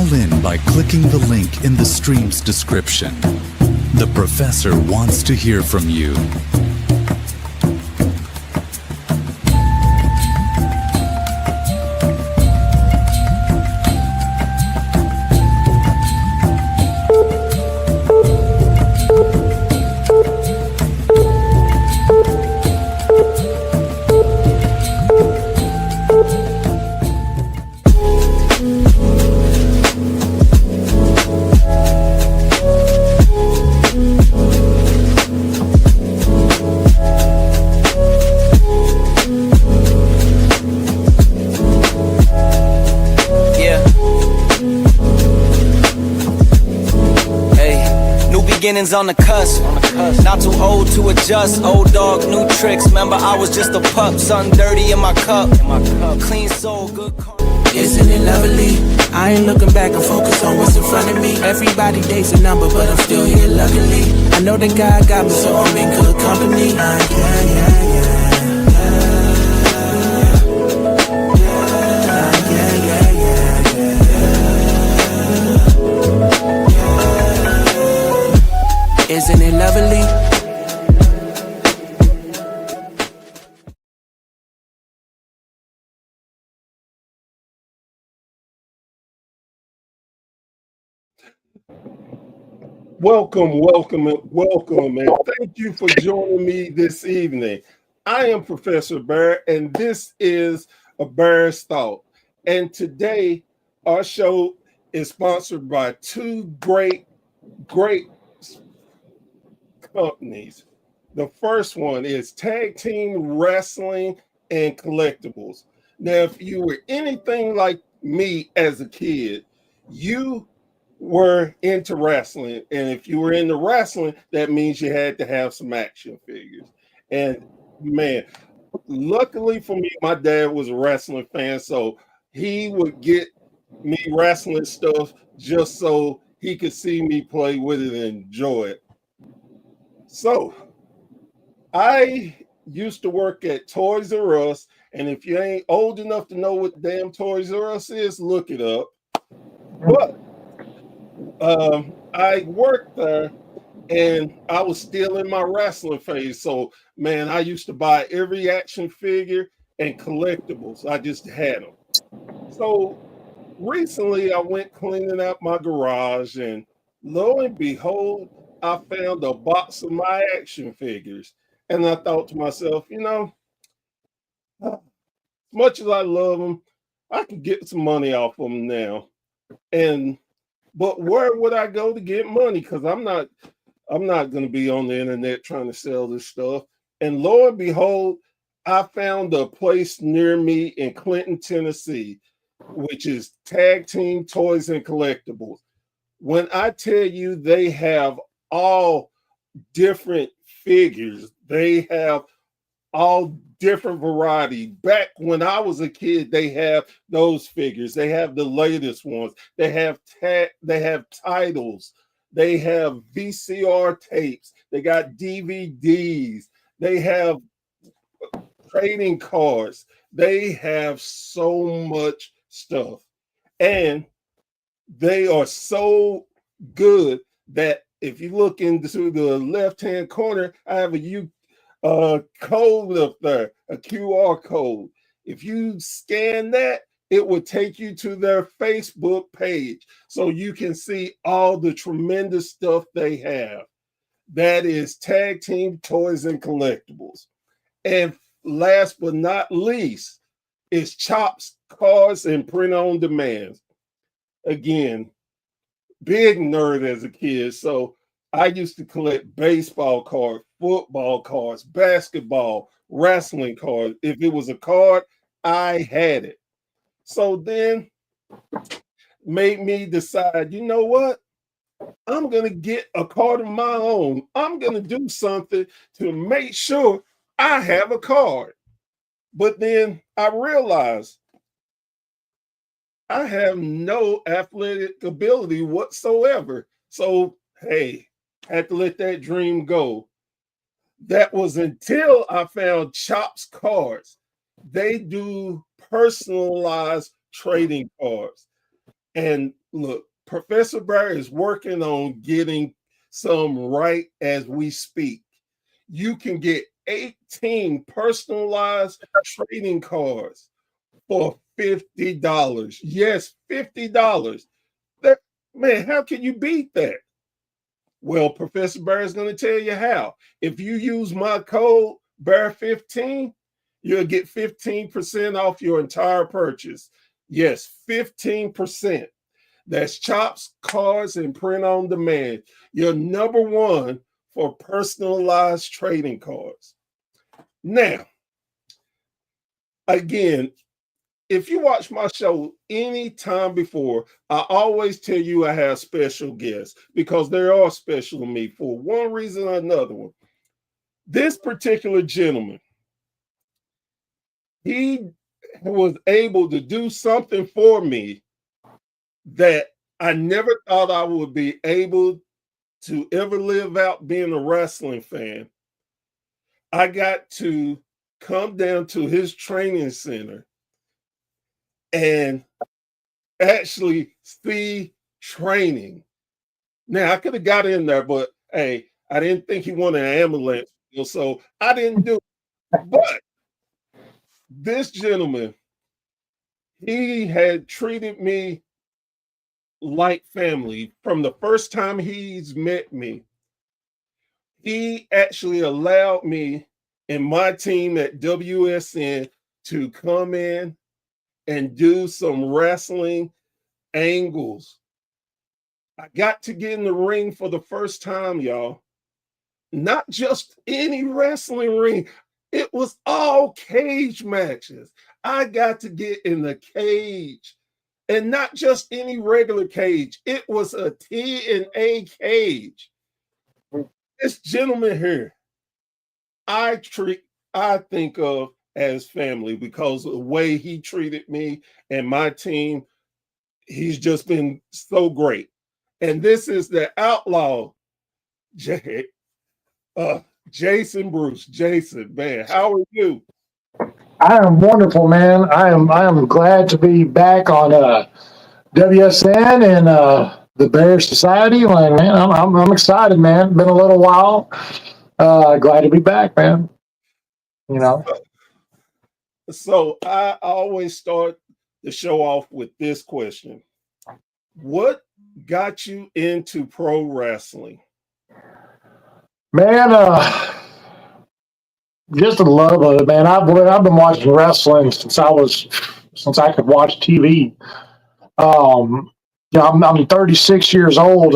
Call in by clicking the link in the stream's description. The professor wants to hear from you. Beginnings on the cusp, not too old to adjust. Old dog, new tricks. Remember, I was just a pup, something dirty in my cup. Clean soul, good karma. Isn't it lovely? I ain't looking back and focus on what's in front of me. Everybody dates a number, but I'm still here luckily. I know that God got me, so I'm in good company. Isn't it lovely? Welcome, and thank you for joining me this evening. I am Professor Bear, and this is A Bear's Thought. And today, our show is sponsored by two great companies. The first one is Tag Team Wrestling and Collectibles. Now, if you were anything like me as a kid, you were into wrestling, and if you were into wrestling, that means you had to have some action figures. And man, luckily for me, my dad was a wrestling fan, so he would get me wrestling stuff just so he could see me play with it and enjoy it. So I used to work at Toys R Us, and if you ain't old enough to know what damn Toys R Us is, look it up. But I worked there, and I was still in my wrestling phase. So, man, I used to buy every action figure and collectibles. I just had them. So recently, I went cleaning out my garage, and lo and behold, I found a box of my action figures. And I thought to myself, as much as I love them, I can get some money off them now. But where would I go to get money? Because I'm not going to be on the internet trying to sell this stuff. And lo and behold, I found a place near me in Clinton, Tennessee, which is Tag Team Toys and Collectibles. When I tell you they have all different figures, they have all different variety. Back when I was a kid, they have those figures. They have the latest ones. They have titles. They have VCR tapes. They got DVDs. They have trading cards. They have so much stuff. And they are so good that if you look into the left-hand corner, I have a code up there, a QR code. If you scan that, it will take you to their Facebook page so you can see all the tremendous stuff they have. That is Tag Team Toys and Collectibles. And last but not least is Chops Cards and Print on Demand. Again, big nerd as a kid, so I used to collect baseball cards, football cards, basketball, wrestling cards. If it was a card, I had it. So then made me decide, you know what? I'm going to get a card of my own. I'm going to do something to make sure I have a card. But then I realized I have no athletic ability whatsoever. So, hey, had to let that dream go. That was until I found Chops Cards. They do personalized trading cards. And look, Professor Bear is working on getting some right as we speak. You can get 18 personalized trading cards for $50. Yes, $50. That, man, how can you beat that? Well, Professor Bear is going to tell you how. If you use my code BEAR15, you'll get 15% off your entire purchase. Yes, 15%. That's Chops Cards and Print on Demand. Your number one for personalized trading cards. Now, again, if you watch my show any time before, I always tell you I have special guests because they are special to me for one reason or another one. This particular gentleman, he was able to do something for me that I never thought I would be able to ever live out being a wrestling fan. I got to come down to his training center and actually see training. Now, I could have got in there, but hey, I didn't think he wanted an ambulance, so I didn't do it. But this gentleman, he had treated me like family from the first time he's met me. He actually allowed me and my team at WSN to come in and do some wrestling angles. I got to get in the ring for the first time, y'all. Not just any wrestling ring. It was all cage matches. I got to get in the cage. And not just any regular cage. It was a TNA cage. This gentleman here, I think of as family because of the way he treated me and my team. He's just been so great. And this is the outlaw, Jason Bruce. Jason, man, how are you? I am wonderful, man. I am glad to be back on WSN and the Bear Society. Like, man, I'm excited, man. Been a little while. Glad to be back, man. You know. So I always start the show off with this question: what got you into pro wrestling? Man, just the love of it, man. I've been watching wrestling since I could watch TV. I'm 36 years old.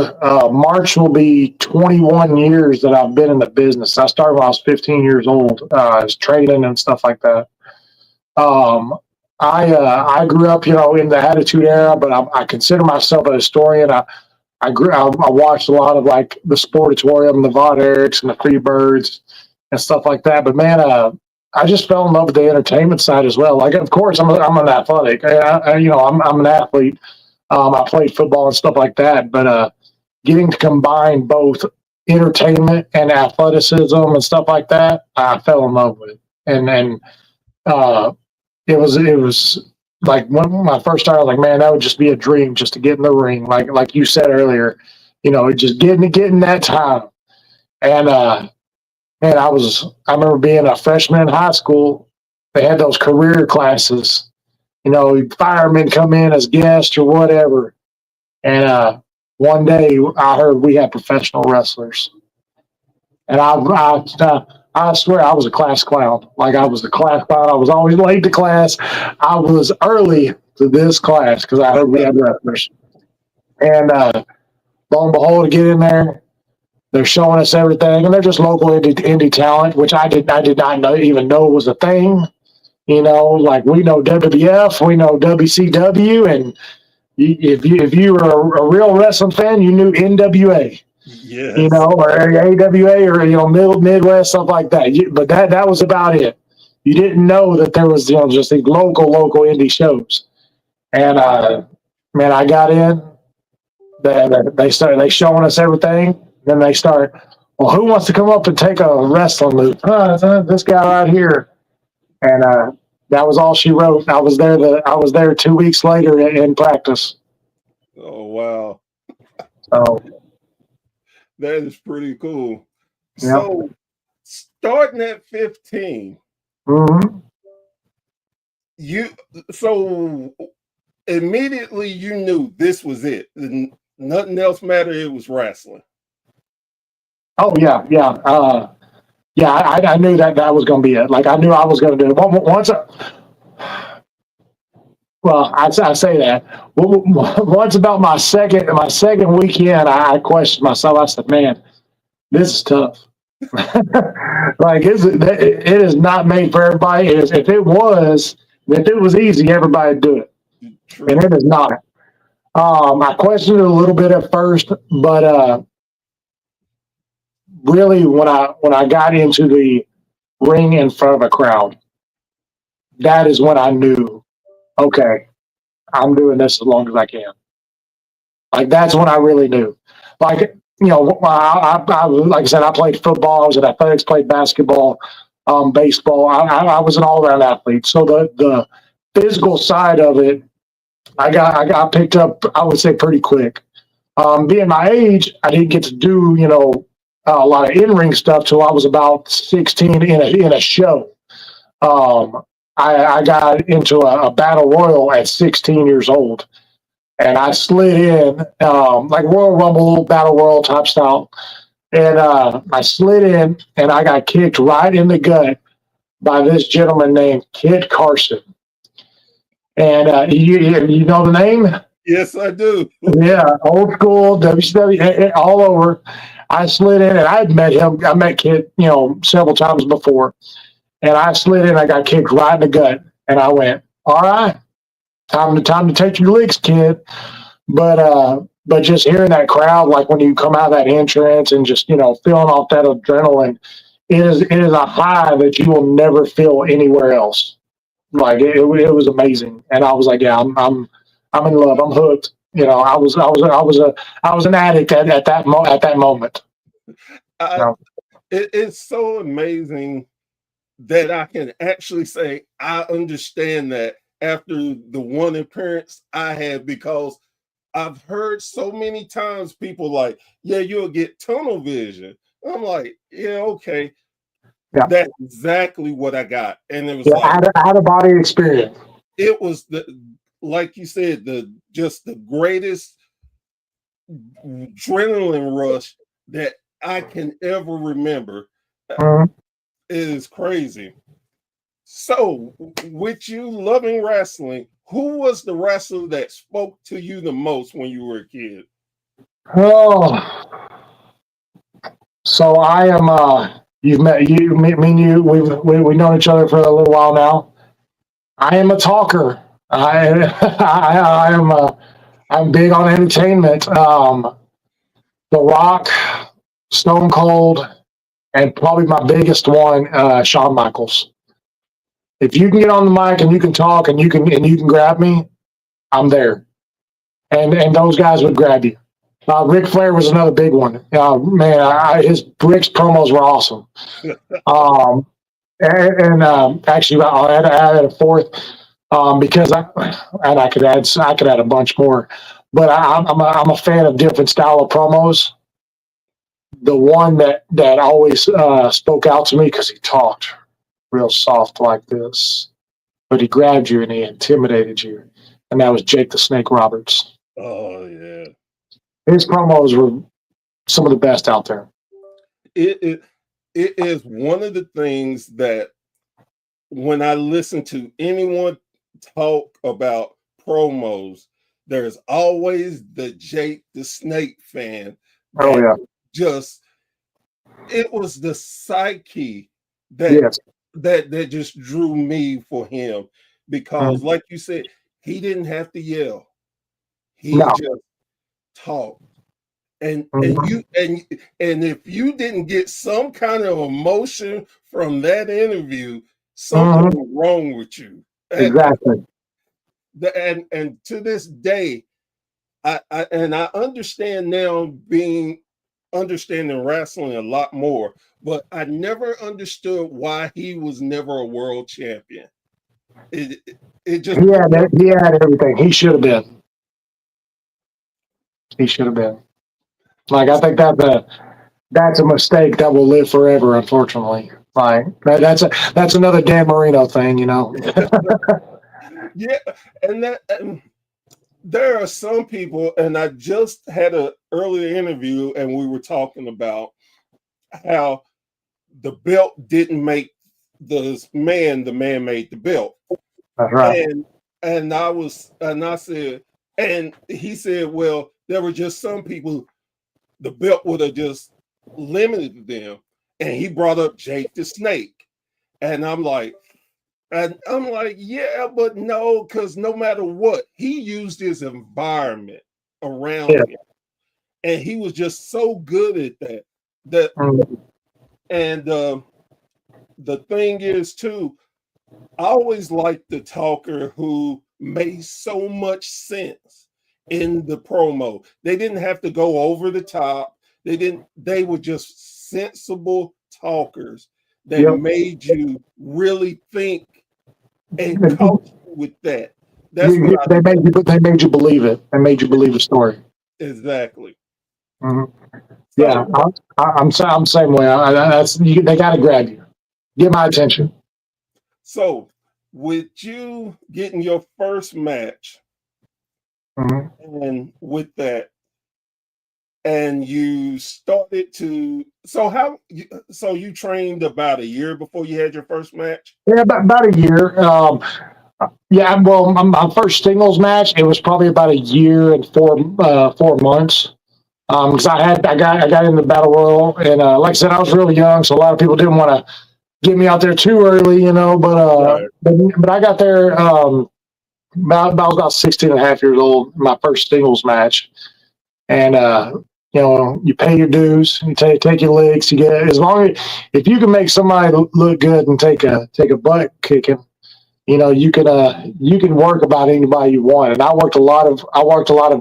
March will be 21 years that I've been in the business. I started when I was 15 years old, as training and stuff like that. I grew up, in the Attitude Era, but I consider myself a historian. I watched a lot of like the Sportatorium, the Von Erichs, and the Freebirds and stuff like that. But man, I just fell in love with the entertainment side as well. Like, of course, I'm an athletic. I'm an athlete. I played football and stuff like that. But getting to combine both entertainment and athleticism and stuff like that, I fell in love with. And it was like when I first started, like, man, that would just be a dream just to get in the ring. Like you said earlier, just getting that time. And man, I remember being a freshman in high school. They had those career classes. Firemen come in as guests or whatever. And one day I heard we had professional wrestlers. And I swear I was a class clown. Like, I was a class clown. I was always late to class. I was early to this class because I heard we had wrestlers. And lo and behold, to get in there, they're showing us everything, and they're just local indie talent, which I did not even know was a thing. Like, we know WWF, we know WCW, and if you were a real wrestling fan, you knew NWA. Yes. Or AWA, or Midwest, stuff like that. But that was about it. You didn't know that there was just these local indie shows. And man, I got in. They showing us everything. Then they start, well, who wants to come up and take a wrestling move? This guy right here. And that was all she wrote. I was there 2 weeks later in practice. Oh wow, So, that is pretty cool. yeah. So starting at 15, Hmm. you so immediately you knew this was it. Nothing else mattered. It was wrestling. Oh yeah, yeah, yeah. I knew that was going to be it. Like I knew I was going to do it. Once, well, I say that. Once about my second weekend, I questioned myself. I said, "Man, this is tough. Like it is not made for everybody. If it was easy, everybody'd do it, True. and it is not. I questioned it a little bit at first, but really, when I got into the ring in front of a crowd, that is when I knew, okay, I'm doing this as long as I can. Like that's when I really knew. Like like I said, I played football. I was in athletics, played basketball, baseball. I was an all around athlete. So the physical side of it, I got picked up. I would say pretty quick. Being my age, I didn't get to do a lot of in ring stuff till I was about 16 in a show. I got into a battle royal at 16 years old, and I slid in like Royal Rumble, battle royal type style, and I slid in, and I got kicked right in the gut by this gentleman named Kid Carson. And you know the name? Yes, I do. Yeah, old school WCW all over. I slid in, and I had met him. I met Kid, several times before, and I slid in. I got kicked right in the gut, and I went, "All right, time to take your licks, kid." But just hearing that crowd, like when you come out of that entrance and just feeling off that adrenaline, it is a high that you will never feel anywhere else. Like it was amazing, and I was like, yeah, I'm in love. I'm hooked. I was an addict at that moment. I, So, it's so amazing that I can actually say I understand that after the one appearance I had, because I've heard so many times people like, yeah, you'll get tunnel vision. I'm like, yeah, okay. yeah, That's exactly what I got. And it was yeah, like, out of body experience. it was like you said, just the greatest adrenaline rush that I can ever remember. Mhm. It is crazy. So, with you loving wrestling, who was the wrestler that spoke to you the most when you were a kid? Oh, so I am. You've met you, me and you. We've known each other for a little while now. I am a talker. I am. I'm big on entertainment. The Rock, Stone Cold, and probably my biggest one, Shawn Michaels. If you can get on the mic and you can talk and you can grab me, I'm there. And those guys would grab you. Ric Flair was another big one. Man, his Rick's promos were awesome. Um, actually, I'll add a fourth because I could add a bunch more. But I'm a fan of different style of promos. The one that always spoke out to me because he talked real soft like this, but he grabbed you and he intimidated you, and that was Jake the Snake Roberts. Oh yeah, His promos were some of the best out there. it it is one of the things that when I listen to anyone talk about promos, there's always the Jake the Snake fan Oh that yeah, just it was the psyche that yes, that just drew me for him because Mhm. like you said, he didn't have to yell. He No, just talked. And Mhm. and if you didn't get some kind of emotion from that interview, something Mhm. was wrong with you. Exactly. And to this day, I understand now being understanding wrestling a lot more, but I never understood why he was never a world champion. It just blew my He had everything. He should have been. He should have been. Like, I think that's a mistake that will live forever, unfortunately. Like, that's another Dan Marino thing, you know. Yeah, and there are some people, and I just had an earlier interview, and we were talking about how the belt didn't make the man made the belt. That's right. And I said, and he said, well, there were just some people the belt would have just limited them. And he brought up Jake the Snake. And I'm like, yeah, but no, because no matter what, he used his environment around him. And he was just so good at that. And the thing is, too, I always liked the talker who made so much sense in the promo. They didn't have to go over the top. They were just sensible talkers that made you really think and coach with that. That's what they made you believe it. They made you believe the story. Exactly. Mm-hmm. Yeah, I'm the same way. They got to grab you, get my attention. So, with you getting your first match, and with that, and you started to, so you trained about a year before you had your first match? Yeah, about a year. Yeah, well, my first singles match, it was probably about a year and 4 months. Because I got in the battle royal, and like I said, I was really young, so a lot of people didn't want to get me out there too early, you know. But I got there about 16 and a half years old, my first singles match, and you know, you pay your dues, you take your licks, you get as long as if you can make somebody look good and take a butt kicking, you know, you can work about anybody you want. And I worked a lot of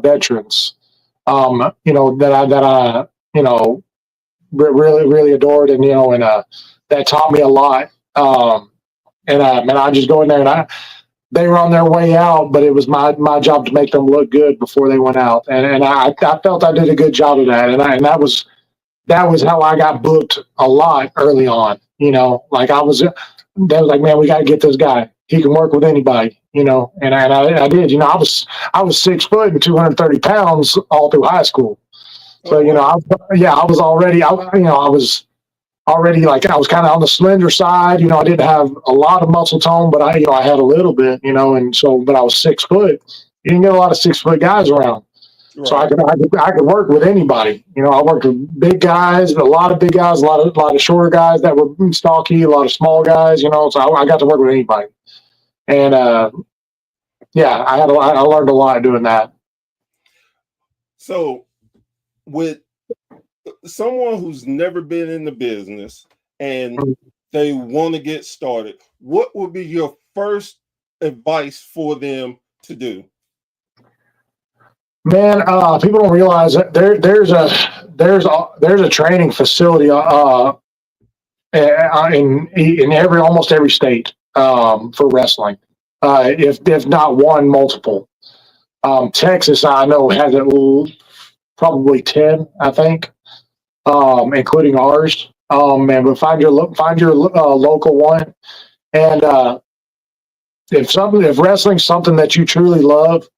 veterans. You know, that I you know, really adored, and you know, and that taught me a lot. And I just go in there, and they were on their way out, but it was my job to make them look good before they went out, and I felt I did a good job of that, and that was how I got booked a lot early on. You know, like they was like, man, we got to get this guy. He can work with anybody, you know, and I did. You know, I was 6 foot and 230 pounds all through high school. So, you know, I was already, I was already like, I was kind of on the slender side. You know, I didn't have a lot of muscle tone, but I had a little bit, you know, and so, but I was 6 foot. You didn't get a lot of 6 foot guys around. Right. So I could work with anybody. You know, I worked with big guys, a lot of big guys, a lot of shorter guys that were stocky, a lot of small guys, you know, so I got to work with anybody. And yeah, I learned a lot doing that. So, with someone who's never been in the business and they want to get started, what would be your first advice for them to do? Man, people don't realize that there's a training facility in almost every state for wrestling. If not one, multiple. Texas, I know, has probably 10, I think, including ours. But find your local one, and if wrestling's something that you truly love,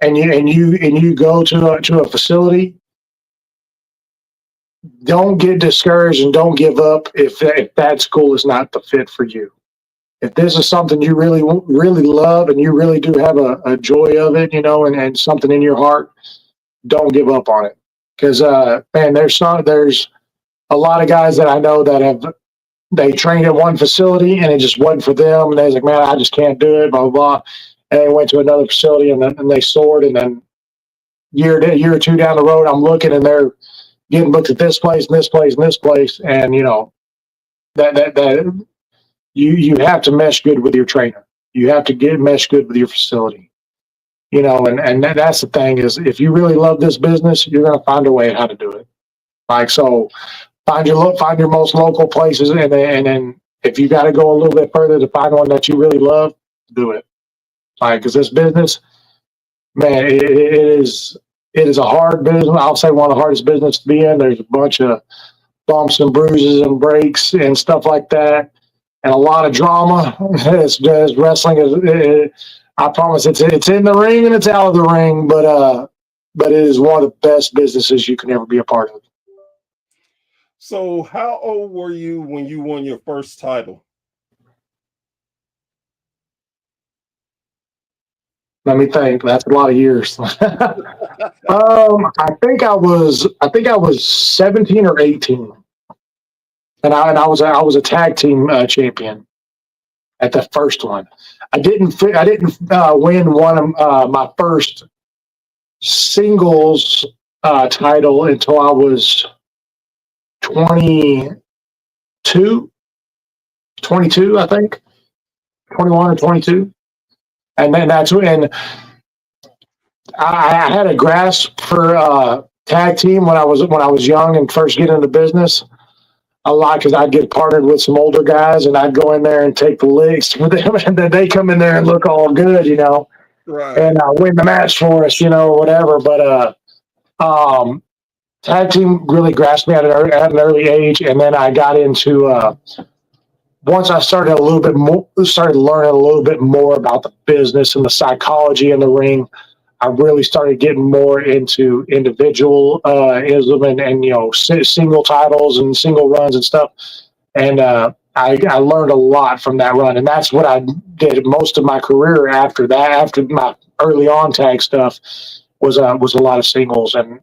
and you go to a facility, don't get discouraged and don't give up if that school is not the fit for you. If this is something you really love and you really do have a joy of it, you know, and something in your heart, don't give up on it. Because man, there's a lot of guys that I know that they trained at one facility and it just wasn't for them, and they was like, man, I just can't do it, blah blah blah. And they went to another facility and they soared, and then year or two down the road, I'm looking and they're getting booked at this place and this place and this place, and you know that you have to mesh good with your trainer. You have to mesh good with your facility. You know, and that's the thing is, if you really love this business, you're going to find a way how to do it. Like, so find your most local places, and then if you got to go a little bit further to find one that you really love, do it. Like, because this business, man, it is a hard business. I'll say one of the hardest business to be in. There's a bunch of bumps and bruises and breaks and stuff like that, and a lot of drama. It's just wrestling is. I promise it's in the ring and it's out of the ring, but it is one of the best businesses you can ever be a part of. So, how old were you when you won your first title? Let me think. That's a lot of years. I think I was 17 or 18, and I was a tag team champion at the first one. I didn't win one of my first singles title until I was 22, I think, 21 or 22. And then I had a grasp for tag team when I was young and first getting into business a lot, because I'd get partnered with some older guys and I'd go in there and take the licks with them, and then they come in there and look all good, Right. and win the match for us, whatever. But tag team really grasped me at an early age, and then I got into once I started learning a little bit more about the business and the psychology in the ring. I really started getting more into individualism and single titles and single runs and stuff. And I learned a lot from that run, and that's what I did most of my career after that. After my early on tag stuff was a lot of singles, and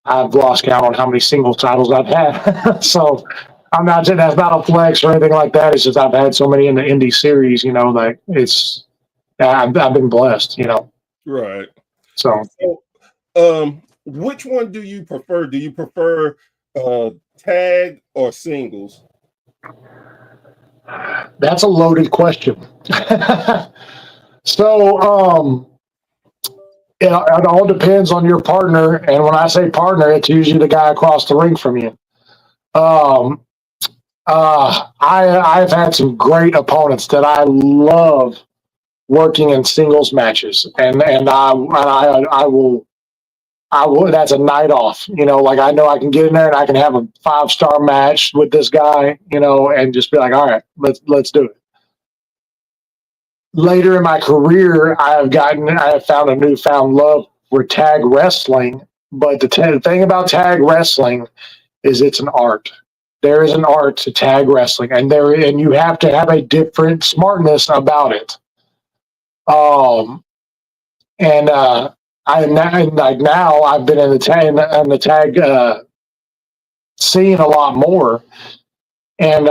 I've lost count on how many single titles I've had. So I'm not saying that's not a flex or anything like that. It's just I've had so many in the indie series, like I've been blessed, Right. So Which one do you prefer? Do you prefer tag or singles? That's a loaded question. So it all depends on your partner, and when I say partner, it's usually the guy across the ring from you. I've had some great opponents that I love working in singles matches, and I will. That's a night off, like I know I can get in there and I can have a 5-star match with this guy, and just be like, all right, let's do it. Later in my career, I have found a newfound love for tag wrestling, but the thing about tag wrestling is it's an art. There is an art to tag wrestling, and you have to have a different smartness about it. I've been in the tag scene a lot more, and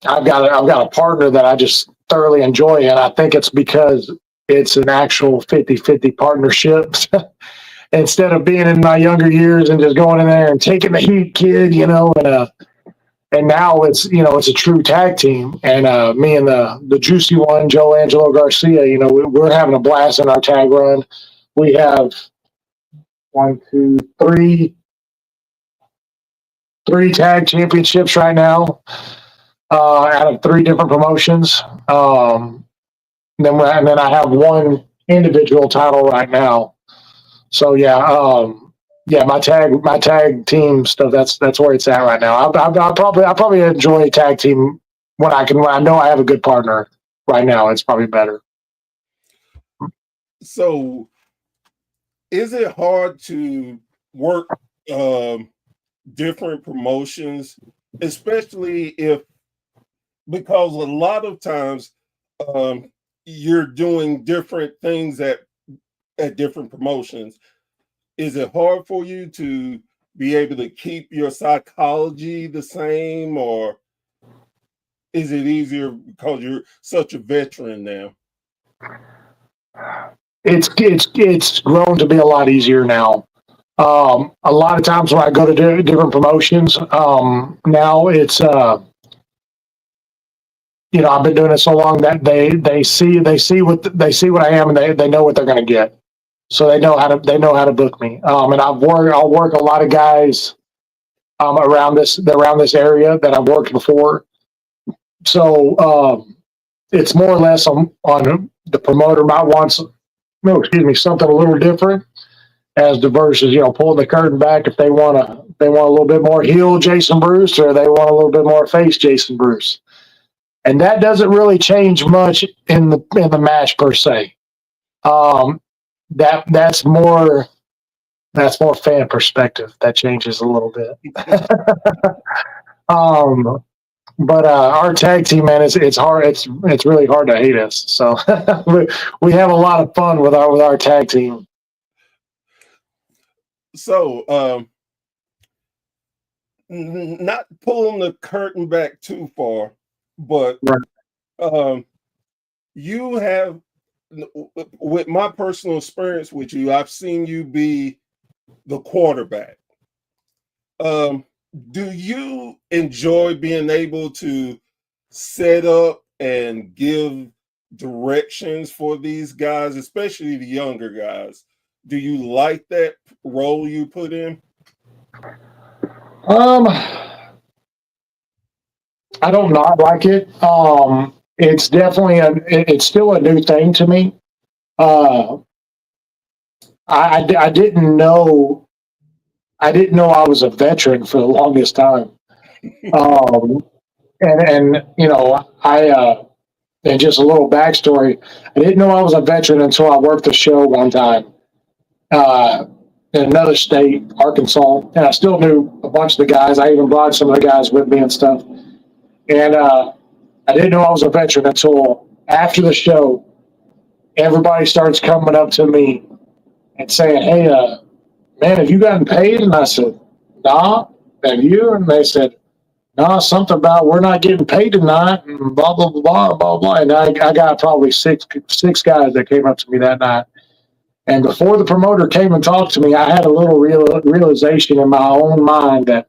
I've got a partner that I just thoroughly enjoy, and I think it's because it's an actual 50-50 partnership. Instead of being in my younger years and just going in there and taking the heat, kid, and now it's a true tag team, and me and the juicy one, Joe Angelo Garcia, we're having a blast in our tag run. We have 3 tag championships right now, out of 3 different promotions. And then I have 1 individual title right now. So my tag team stuff. That's where it's at right now. I probably enjoy tag team when I know I have a good partner. Right now, it's probably better. So, is it hard to work different promotions, especially because a lot of times you're doing different things at different promotions? Is it hard for you to be able to keep your psychology the same, or is it easier because you're such a veteran now? It's grown to be a lot easier now. A lot of times when I go to different promotions, now it's I've been doing it so long that they see what I am, and they know what they're going to get. So they know how to book me. And I'll work a lot of guys around this area that I've worked before. So it's more or less on the promoter might want something a little different, as diverse as pulling the curtain back if they want a little bit more heel Jason Bruce, or they want a little bit more face Jason Bruce, and that doesn't really change much in the match per se. That's more fan perspective. That changes a little bit. But our tag team, man, it's hard. It's really hard to hate us. So we have a lot of fun with our tag team. So, not pulling the curtain back too far, but you have, with my personal experience with you, I've seen you be the quarterback. Do you enjoy being able to set up and give directions for these guys, especially the younger guys? Do you like that role you put in? I don't not like it. It's definitely it's still a new thing to me. I didn't know I was a veteran for the longest time. And and just a little backstory, I didn't know I was a veteran until I worked the show one time in another state, Arkansas, and I still knew a bunch of the guys. I even brought some of the guys with me and stuff. And I didn't know I was a veteran until after the show. Everybody starts coming up to me and saying, "Hey, man, have you gotten paid?" And I said, "Nah, have you?" And they said, "Nah, something about we're not getting paid tonight," and blah, blah, blah, blah, blah, blah. And I got probably six guys that came up to me that night. And before the promoter came and talked to me, I had a little realization in my own mind that,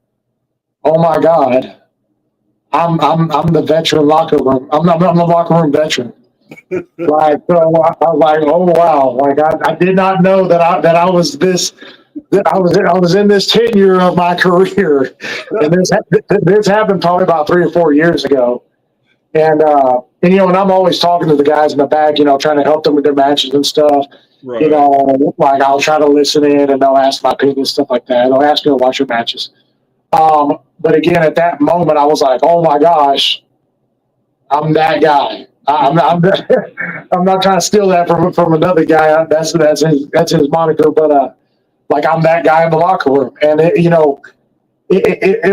oh my God, I'm the veteran locker room. I'm the locker room veteran. Like, so I was like, oh wow, like I did not know that I was this. That I was in this tenure of my career, and this happened probably about 3 or 4 years ago. And and I'm always talking to the guys in the back, trying to help them with their matches and stuff. Right. Like I'll try to listen in, and they'll ask my opinion, stuff like that. They'll ask me to watch your matches. But again, at that moment, I was like, oh my gosh, I'm that guy. I'm not trying to steal that from another guy. That's his moniker, but like I'm that guy in the locker room, and it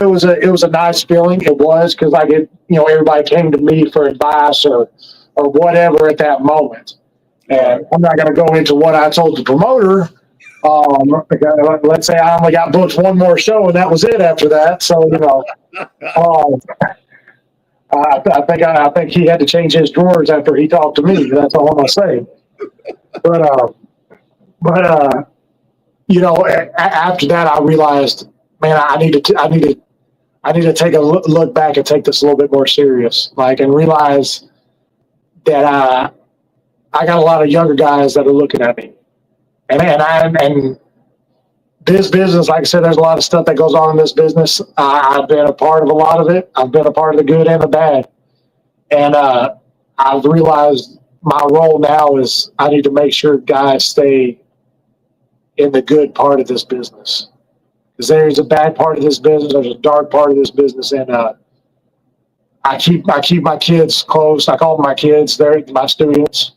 was a nice feeling. It was because everybody came to me for advice or whatever at that moment. And I'm not going to go into what I told the promoter. Let's say I only got booked one more show, and that was it after that. So I think he had to change his drawers after he talked to me. That's all I'm gonna say. But after that, I realized, man, I need to take a look back and take this a little bit more serious, and realize that I got a lot of younger guys that are looking at me, and this business, like I said, there's a lot of stuff that goes on in this business. I've been a part of a lot of it. I've been a part of the good and the bad, and I've realized my role now is I need to make sure guys stay in the good part of this business, because there's a bad part of this business, there's a dark part of this business, and I keep my kids close. I call them my kids. They're my students,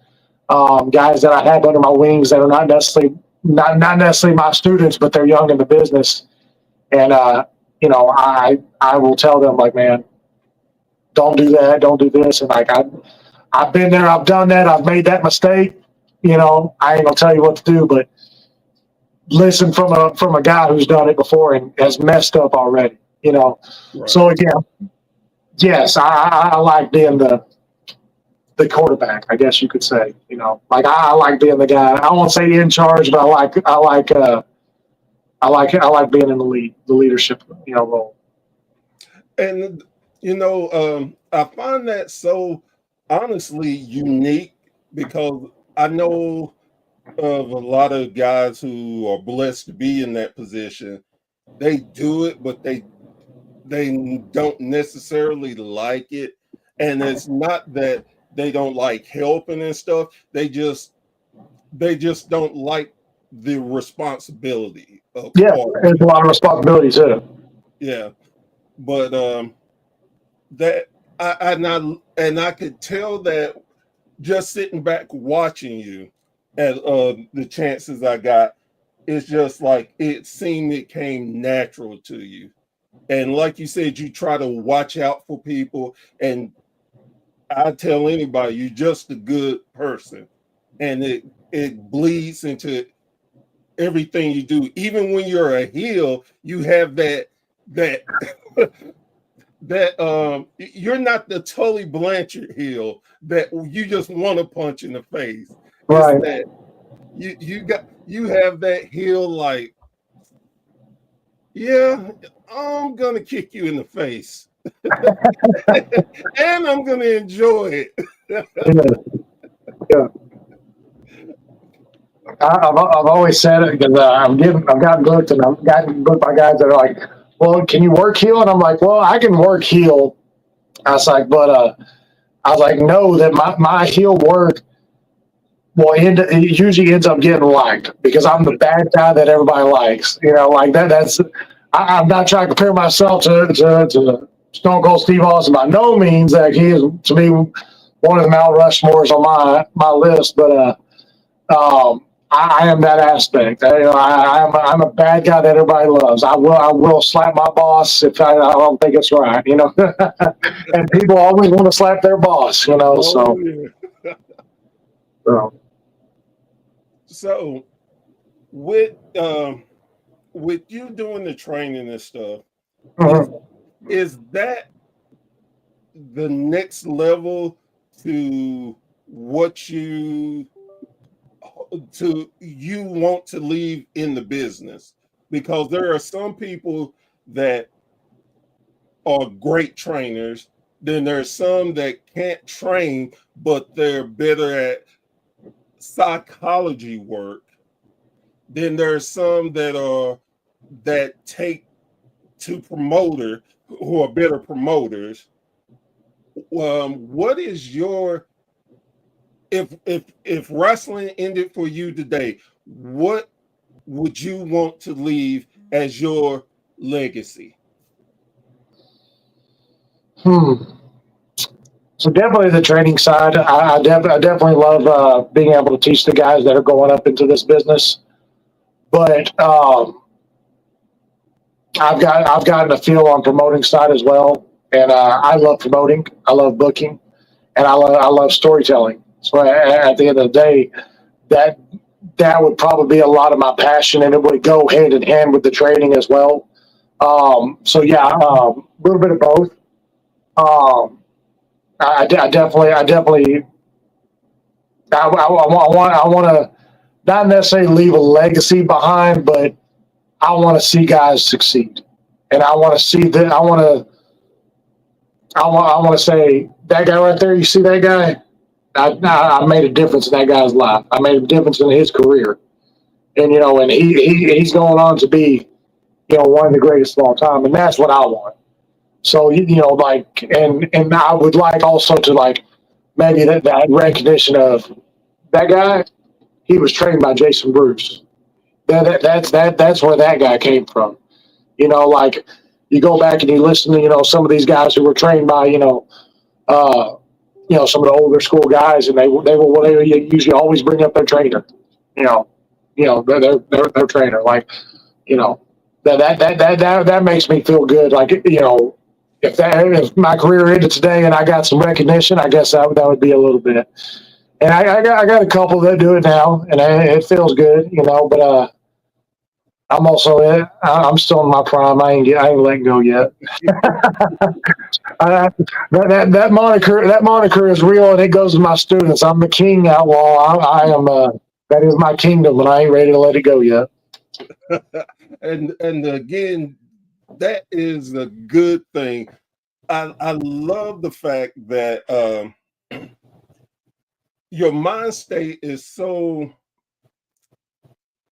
guys that I have under my wings that are not necessarily my students, but they're young in the business. And I will tell them, like, man, don't do that, don't do this. And I've been there, I've done that, I've made that mistake. I ain't gonna tell you what to do, but listen from a guy who's done it before and has messed up already. Right. So again, yes, I like being the quarterback, I guess you could say. I like being the guy. I won't say in charge, but I like being in the leadership role. And I find that so honestly unique, because I know of a lot of guys who are blessed to be in that position. They do it, but they don't necessarily like it. And it's not that they don't like helping and stuff. They just don't like the responsibility of Yeah, part. there's a lot of responsibility too. Yeah, but that I could tell that just sitting back watching you, and the chances I got, it's just like it seemed it came natural to you. And like you said, you try to watch out for people. And I tell anybody, you're just a good person, and it bleeds into everything you do. Even when you're a heel, you have that that you're not the Tully Blanchard heel that you just want to punch in the face. It's Right. that you have that heel like, yeah, I'm gonna kick you in the face. And I'm gonna enjoy it. Yeah. I've always said it because I've gotten booked and I've gotten booked by guys that are like, well, can you work heel? And I'm like, well, I can work heel. I was like, but I was like, no, that my heel work it usually ends up getting liked because I'm the bad guy that everybody likes. You know, like I'm not trying to compare myself to Stone Cold Steve Austin by no means. Like he is to me one of the Mount Rushmores on my list, but I am that aspect. I'm a bad guy that everybody loves. I will slap my boss if I don't think it's right. You know, and people always want to slap their boss. You know, Oh, yeah. so. So with you doing the training and stuff, Mhm. is that the next level to what you want to leave in the business? Because there are some people that are great trainers, then there's some that can't train, but they're better at psychology work. Then there's some that take to promoter who are better promoters. What is your if wrestling ended for you today? What would you want to leave as your legacy? So definitely the training side. I definitely love being able to teach the guys that are going up into this business. But I've gotten a feel on promoting side as well, and I love promoting. I love booking, and I love storytelling. So at the end of the day, that would probably be a lot of my passion, and it would go hand in hand with the training as well. So yeah, a little bit of both. Um, I definitely, I want to not necessarily leave a legacy behind, but I want to see guys succeed, and I want to see that. I want to say that guy right there. You see that guy? I made a difference in that guy's life. I made a difference in his career, and and he's going on to be one of the greatest of all time, and that's what I want. So like, and I would like also to like maybe that recognition of that guy. He was trained by Jason Bruce. That's where that guy came from. Like you go back and you listen to some of these guys who were trained by uh, some of the older school guys, and they usually always bring up their trainer. You know, their trainer. Like that makes me feel good. Like if my career ended today and I got some recognition, I guess that would be a little bit. And I got a couple that do it now, and it feels good, But I'm still in my prime. I ain't letting go yet. That moniker is real, and it goes to my students. I'm the king outlaw. I am. That is my kingdom, and I ain't ready to let it go yet. And again, that is a good thing. I love the fact that your mind state is so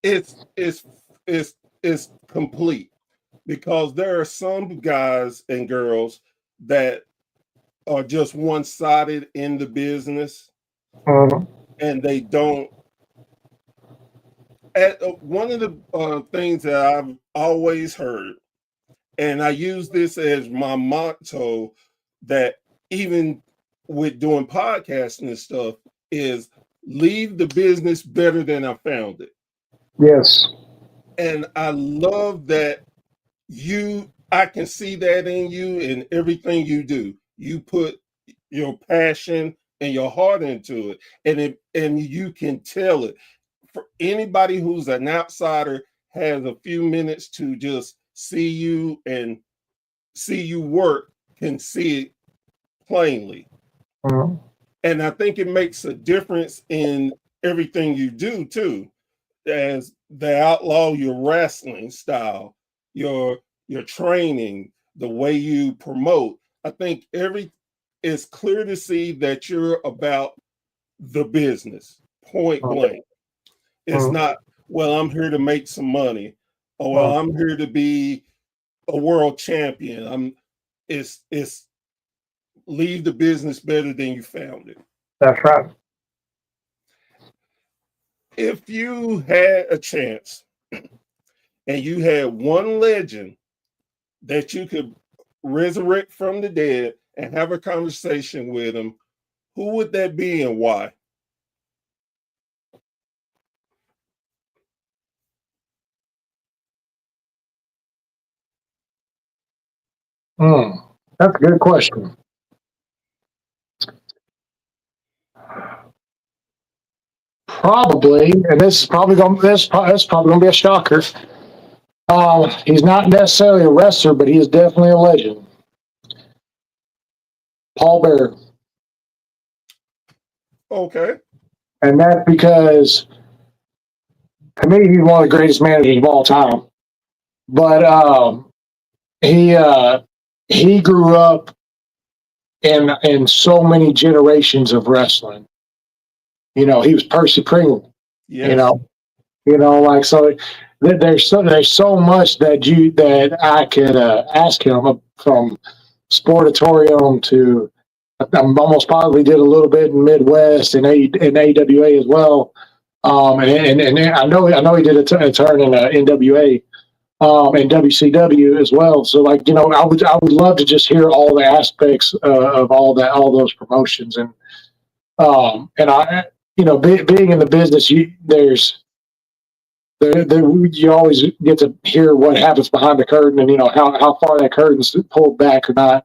it's complete, because there are some guys and girls that are just one-sided in the business, Mhm. and they don't. One of the things that I've always heard, and I use this as my motto, that even with doing podcasting and stuff, is leave the business better than I found it. Yes. And I love that I can see that in you in everything you do. You put your passion and your heart into it, and you can tell it. For anybody who's an outsider has a few minutes to just see you and see you work, can see it plainly. Mhm. And I think it makes a difference in everything you do too, as the outlaw, your wrestling style, your training, the way you promote. I think it's clear to see that you're about the business, point blank. It's Mhm. not, well, I'm here to make some money, or well, Mhm. I'm here to be a world champion. It's leave the business better than you found it. That's right. If you had a chance and you had one legend that you could resurrect from the dead and have a conversation with him, who would that be and why? Mm. That's a good question. Probably, and this is probably gonna be a shocker. He's not necessarily a wrestler, but he is definitely a legend. Paul Bearer, Okay. and that's because to me he's one of the greatest managers of all time. But he he grew up in so many generations of wrestling. You know, he was Percy Pringle. You Yes. know, like so. There's so much that I could ask him from Sportatorium to I'm almost probably did a little bit in Midwest and in AWA as well. And I know he did a turn in NWA and WCW as well. So like I would love to just hear all the aspects of all those promotions and I being in the business you always get to hear what happens behind the curtain and how far that curtain's pulled back or not.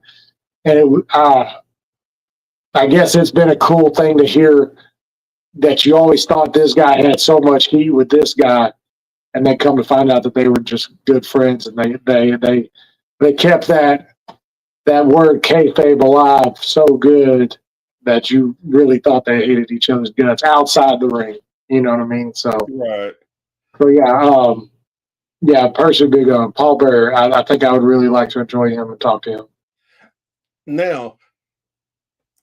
And I guess it's been a cool thing to hear that you always thought this guy had so much heat with this guy, and then come to find out that they were just good friends, and they kept that word kayfabe alive so good that you really thought they hated each other's guts outside the ring. You know what I mean? Right. So yeah, personally, big on Paul Bearer. I think I would really like to enjoy him and talk to him. Now,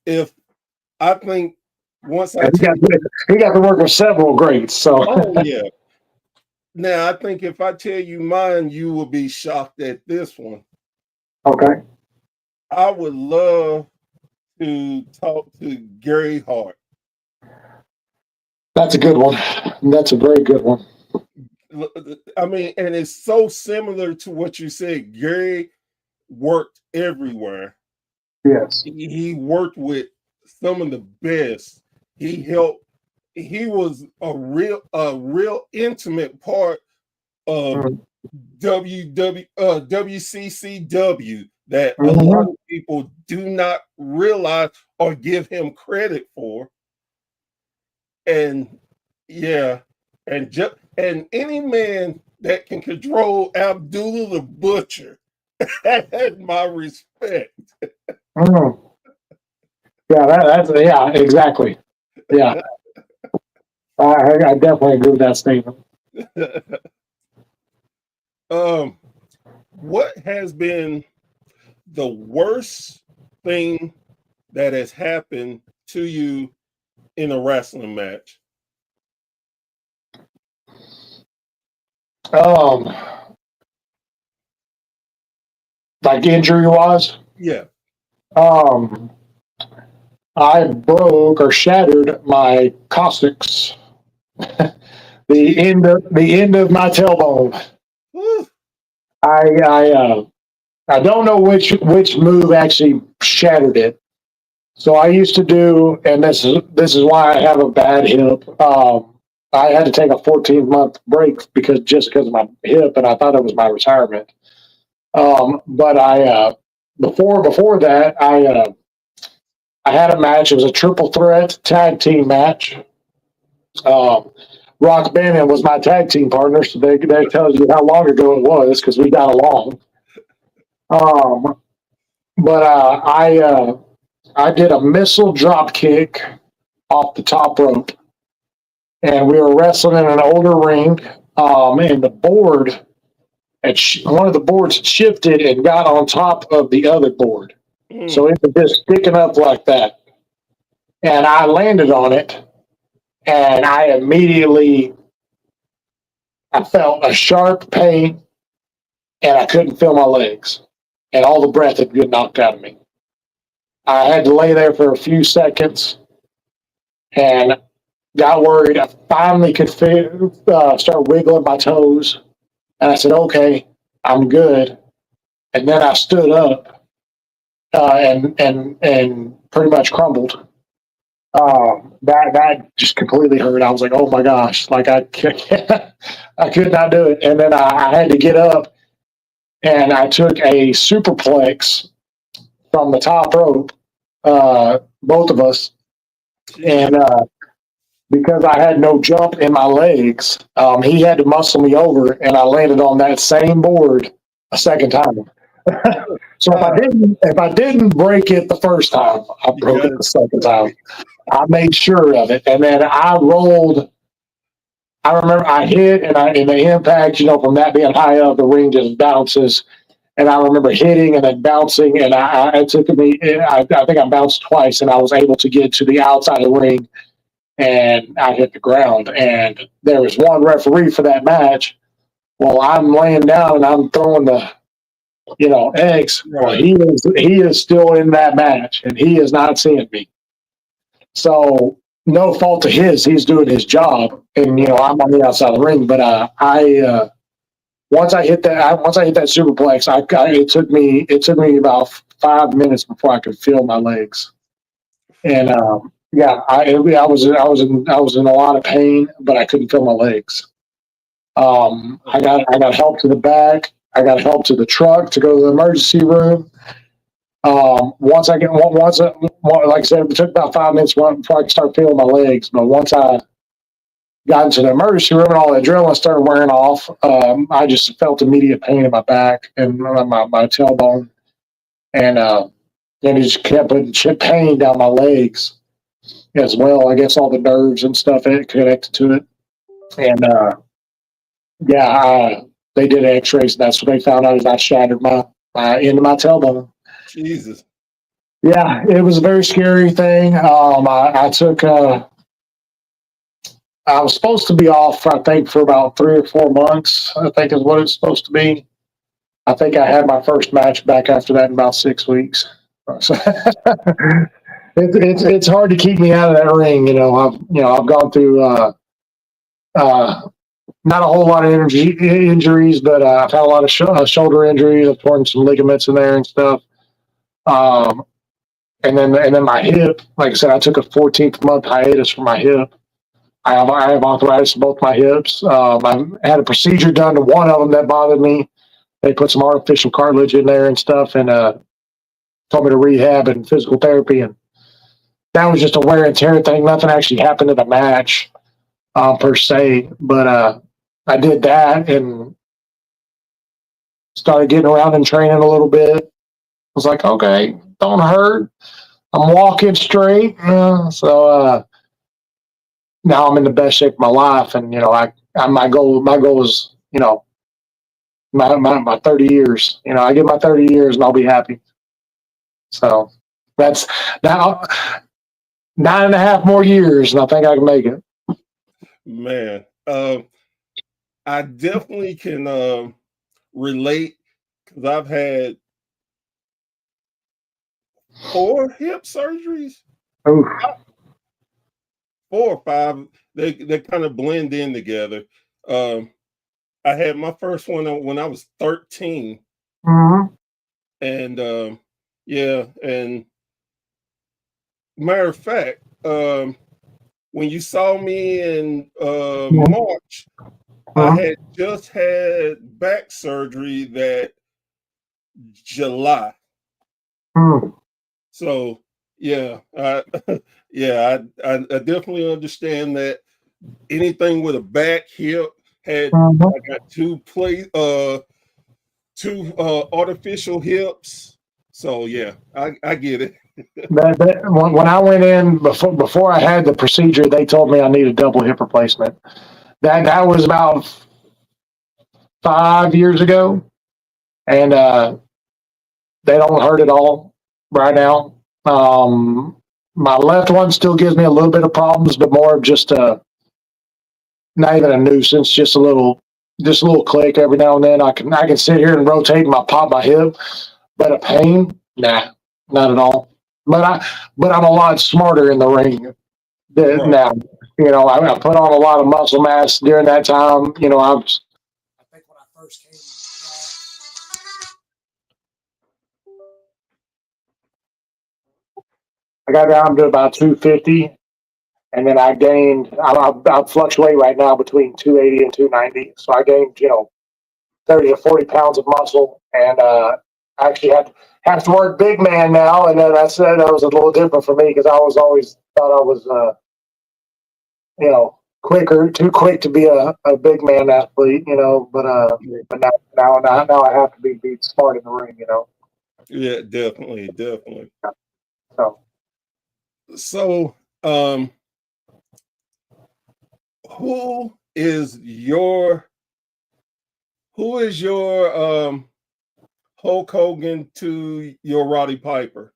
if I think once I And tell you, he got to work with several greats. So oh yeah. Now I think if I tell you mine, you will be shocked at this one. okay, I would love to talk to Gary Hart. that's a good one. That's a very good one. I mean, and it's so similar to what you said. Gary worked everywhere. Yes. He worked with some of the best. He helped. He was a real intimate part of Mhm. WCCW that a lot Mhm. of people do not realize or give him credit for. And yeah, and any man that can control Abdullah the Butcher had my respect. Mhm. Yeah, yeah, exactly. Yeah, I definitely agree with that statement. What has been the worst thing that has happened to you in a wrestling match? Um, like injury wise, Yeah. um, I broke or shattered my coccyx, the end of my tailbone. Woo. I don't know which move actually shattered it. So I used to do, and this is why I have a bad hip. I had to take a 14-month break because of my hip, and I thought it was my retirement. But I before that I had a match. It was a triple threat tag team match. Rock Bannon was my tag team partner, so they tell you how long ago it was because we got along. But I did a missile drop kick off the top rope, and we were wrestling in an older ring. And the board, one of the boards shifted and got on top of the other board, so it was just sticking up like that. And I landed on it, and I felt a sharp pain, and I couldn't feel my legs, and all the breath had been knocked out of me. I had to lay there for a few seconds and got worried. I finally could start wiggling my toes, and I said, "Okay, I'm good." And then I stood up and pretty much crumbled. That just completely hurt. I was like, "Oh my gosh!" Like I could not do it. And then I had to get up, and I took a superplex from the top rope, both of us, and because I had no jump in my legs, he had to muscle me over, and I landed on that same board a second time. So if I didn't break it the first time, I broke it the second time. I made sure of it, and then I rolled. I remember I hit, and in the impact, from that being high up, the ring just bounces. And I remember hitting and then bouncing, and it took me. I think I bounced twice, and I was able to get to the outside of the ring, and I hit the ground. And there was one referee for that match. Well, I'm laying down and I'm throwing the, eggs. Well, he is still in that match, and he is not seeing me. So no fault of his. He's doing his job, and I'm on the outside of the ring. But once I hit that superplex, it took me about 5 minutes before I could feel my legs. And I was in a lot of pain, but I couldn't feel my legs. I got help to the back. I got help to the truck to go to the emergency room. Like I said, it took about 5 minutes before I could start feeling my legs. But once I got into the emergency room and all the adrenaline started wearing off, I just felt immediate pain in my back and my tailbone, and it just kept putting pain down my legs as well. I guess all the nerves and stuff connected to it, and they did X-rays, and that's what they found out is I shattered my end of my tailbone. Jesus. Yeah, it was a very scary thing. I took. I was supposed to be off, I think, for about 3 or 4 months, I think is what it's supposed to be. I think I had my first match back after that in about 6 weeks. So it's hard to keep me out of that ring. I've gone through not a whole lot of injuries, but I've had a lot of shoulder injuries. I've torn some ligaments in there and stuff. And then my hip, like I said, I took a 14th month hiatus for my hip. I have arthritis in both my hips. I had a procedure done to one of them that bothered me. They put some artificial cartilage in there and stuff, and told me to rehab and physical therapy. And that was just a wear and tear thing. Nothing actually happened in the match per se, but I did that and started getting around and training a little bit. I was like, okay, don't hurt. I'm walking straight. So now I'm in the best shape of my life, and my goal is my 30 years. I get my 30 years and I'll be happy. So that's now 9.5 more years, and I think I can make it. Man, I definitely can relate, because I've had 4 hip surgeries. Oof. 4 or 5. They kind of blend in together. I had my first one when I was 13, Mm-hmm. and yeah, and matter of fact, when you saw me in March, I Uh-huh. had just had back surgery that July. Mm. So yeah, yeah, I definitely understand that anything with a back hip had Mhm. I got two artificial hips. So yeah, I get it. When I went in before I had the procedure, they told me I needed double hip replacement. That was about 5 years ago, and they don't hurt at all right now. My left one still gives me a little bit of problems, but more of just not even a nuisance, just a little click every now and then. I can sit here and rotate and pop my hip, but a pain, nah, not at all. But I'm a lot smarter in the ring Right. now. I put on a lot of muscle mass during that time. I think when I first came I got down to about 250, and then I gained. I fluctuate right now between 280 and 290. So I gained, 30 to 40 pounds of muscle, and I actually have to work big man now, and then that was a little different for me because I was always thought I was, too quick to be a big man athlete, but now I have to be smart in the ring. Yeah, definitely. So So, who is your who is your Hulk Hogan to your Roddy Piper?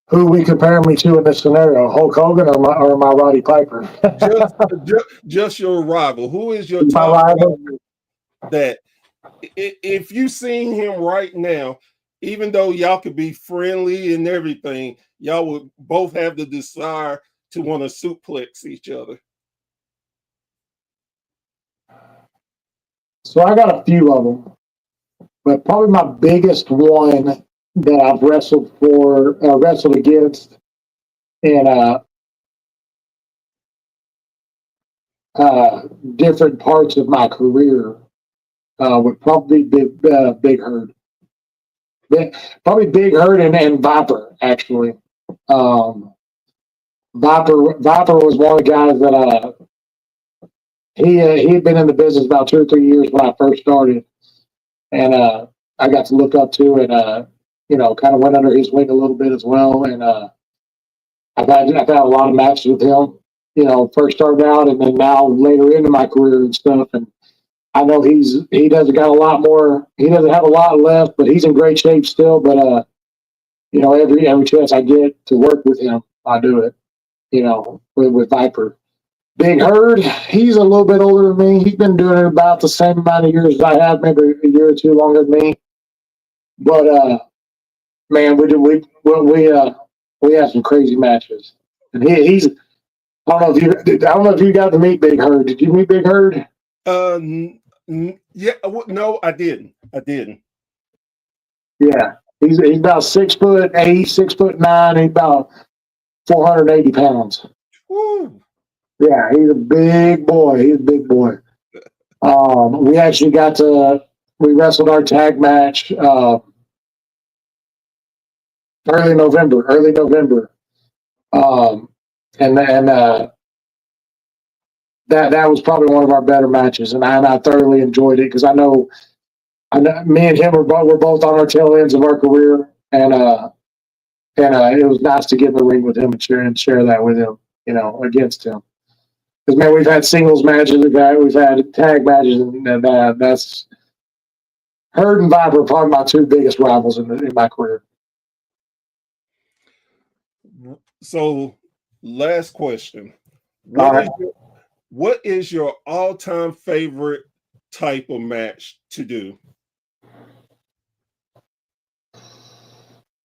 who we compare me to in this scenario, Hulk Hogan or my Roddy Piper? Just your rival. Who is your My top rival. rival that if you seen him right now, even though y'all could be friendly and everything, y'all would both have the desire to want to suplex each other? So I got a few of them, but probably my biggest one that I've wrestled against in different parts of my career would probably be Big Hurt. Probably Big Hurt and Viper, actually. Um, Viper was one of the guys that he had been in the business about 2 or 3 years when I first started, and I got to look up to and kind of went under his wing a little bit as well. And I've had a lot of matches with him. First starting out and then now later into my career and stuff. And I know he doesn't got a lot more. He doesn't have a lot left, but he's in great shape still. But every chance I get to work with him, I do it. With Viper. Big Herd, he's a little bit older than me. He's been doing it about the same amount of years as I have, maybe a year or two longer than me. But man, we had some crazy matches, and he's. I don't know if you got to meet Big Herd. Did you meet Big Herd? Yeah. No, I didn't. Yeah, he's about 6'8", 6'9". He's about 480 pounds. Woo. Yeah, he's a big boy. He's a big boy. We wrestled our tag match early November. And that was probably one of our better matches, and I thoroughly enjoyed it because I know me and him were both on our tail ends of our career, and it was nice to get in the ring with him and share that with him, against him. Because man, we've had singles matches, we've had tag matches, and that's Herd and Viper are probably my two biggest rivals in my career. So, last question: All right. What is your all-time favorite type of match to do?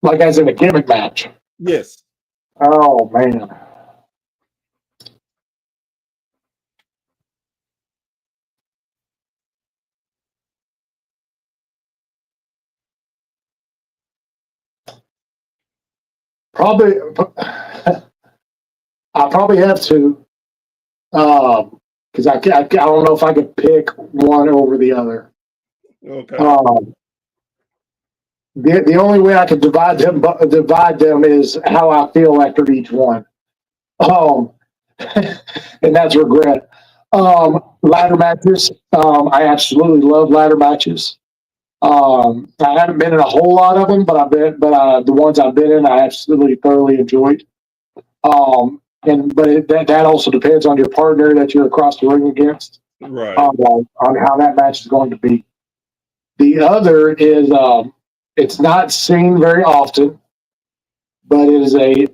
Like as in a gimmick match. Yes. Oh man. Probably, I probably have to, because I don't know if I could pick one over the other. Okay. The only way I could divide them is how I feel after each one. Um, and that's regret. Ladder matches. I absolutely love ladder matches. I haven't been in a whole lot of them, but the ones I've been in, I absolutely thoroughly enjoyed. That also depends on your partner that you're across the ring against, Right. on how that match is going to be. The other is, it's not seen very often, but it is a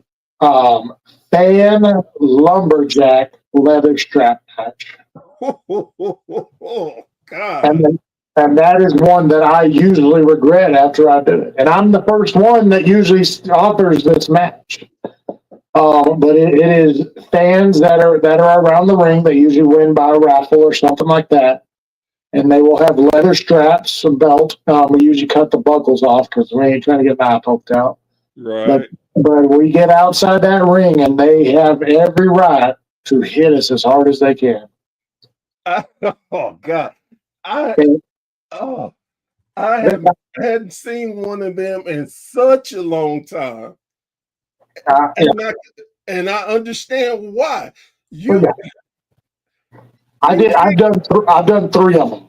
fan lumberjack leather strap match. Oh, God. And that is one that I usually regret after I do it. And I'm the first one that usually offers this match. But it is fans that are around the ring. They usually win by a raffle or something like that. And they will have leather straps, a belt. We usually cut the buckles off because we ain't trying to get my eye poked out. Right. But we get outside that ring and they have every right to hit us as hard as they can. Oh, God. I hadn't seen one of them in such a long time. And I understand why. I've done 3 of them.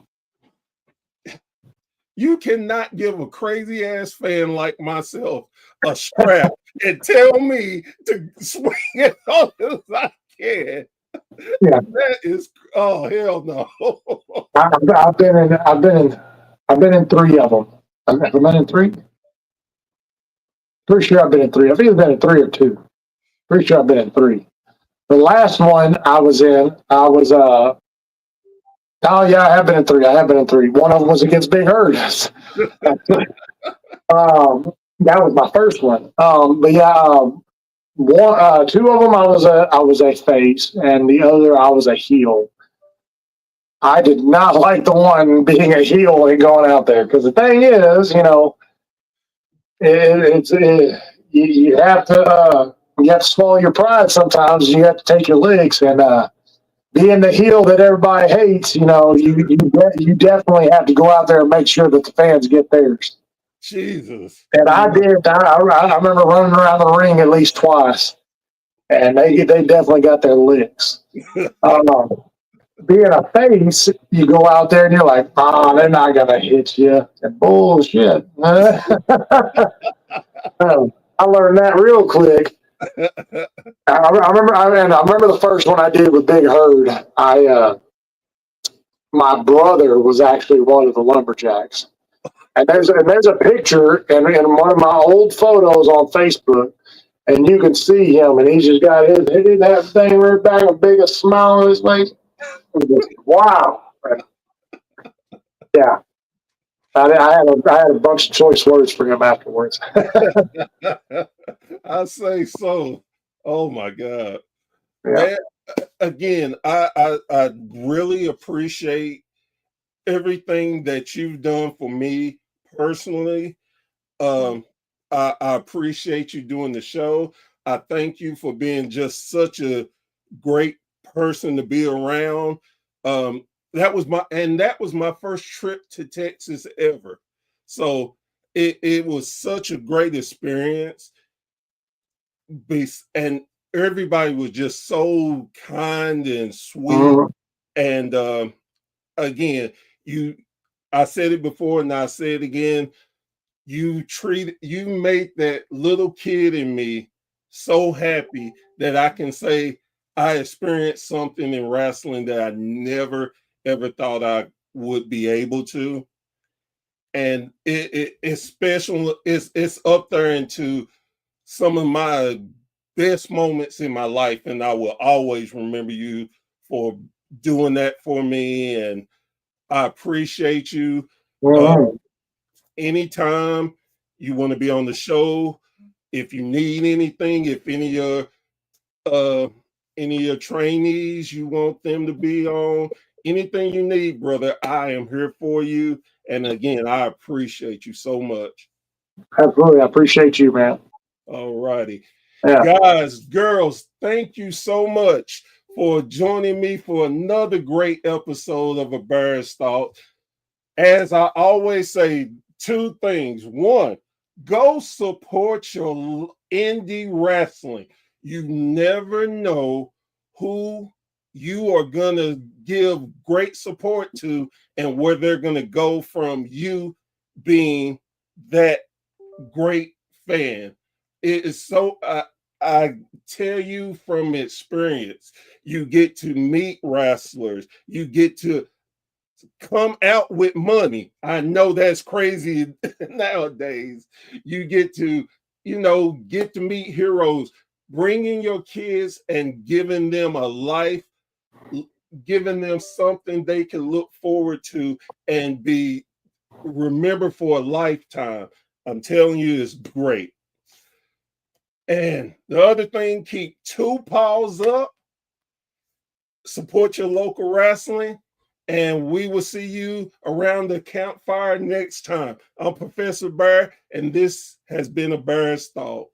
You cannot give a crazy ass fan like myself a strap and tell me to swing it on as I can. Yeah. That is, oh hell no. I've been in 3 of them. Have I been in 3? Pretty sure I've been in 3. I've either been in 3 or 2. Pretty sure I've been in 3. The last one I was in, oh yeah, I have been in 3. I have been in 3. One of them was against Big Herd. That was my first one. But yeah, 2 of them I was a face, and the other I was a heel. I did not like the one being a heel and going out there because the thing is, you have to swallow your pride sometimes. You have to take your licks, and being the heel that everybody hates, you definitely have to go out there and make sure that the fans get theirs. Jesus. And I did. I remember running around the ring at least twice, and they definitely got their licks. Being a face, you go out there and you're like, they're not gonna hit you. And bullshit. I learned that real quick. I remember the first one I did with Big Herd. My brother was actually one of the lumberjacks, and there's a picture in one of my old photos on Facebook, and you can see him, and he's just got that thing right back, a biggest smile on his face. Wow. Yeah. I had a bunch of choice words for him afterwards. I say so. Oh my God. Yeah. Man, again, I really appreciate everything that you've done for me personally. I appreciate you doing the show. I thank you for being just such a great person to be around. That was my first trip to Texas ever. So it was such a great experience. And everybody was just so kind and sweet. And again, I said it before and I say it again. You made that little kid in me so happy that I can say I experienced something in wrestling that I never ever thought I would be able to. And it's special. It's up there into some of my best moments in my life, and I will always remember you for doing that for me. And I appreciate you. Anytime you want to be on the show, if you need anything, if any of your trainees you want them to be on, anything you need, brother, I am here for you. And again, I appreciate you so much. Absolutely. I appreciate you, man. All righty. Yeah. Guys, girls, thank you so much for joining me for another great episode of A Bear's Thought. As I always say, two things. One, go support your indie wrestling. You never know who you are going to give great support to and where they're going to go from you being that great fan. It is so, I tell you from experience, you get to meet wrestlers, you get to come out with money. I know that's crazy nowadays. You get to, get to meet heroes, bringing your kids and giving them a life, giving them something they can look forward to and be remembered for a lifetime. I'm telling you, it's great. And the other thing, keep two paws up, support your local wrestling, and we will see you around the campfire next time. I'm Professor Bear, and this has been A Bear's Thought.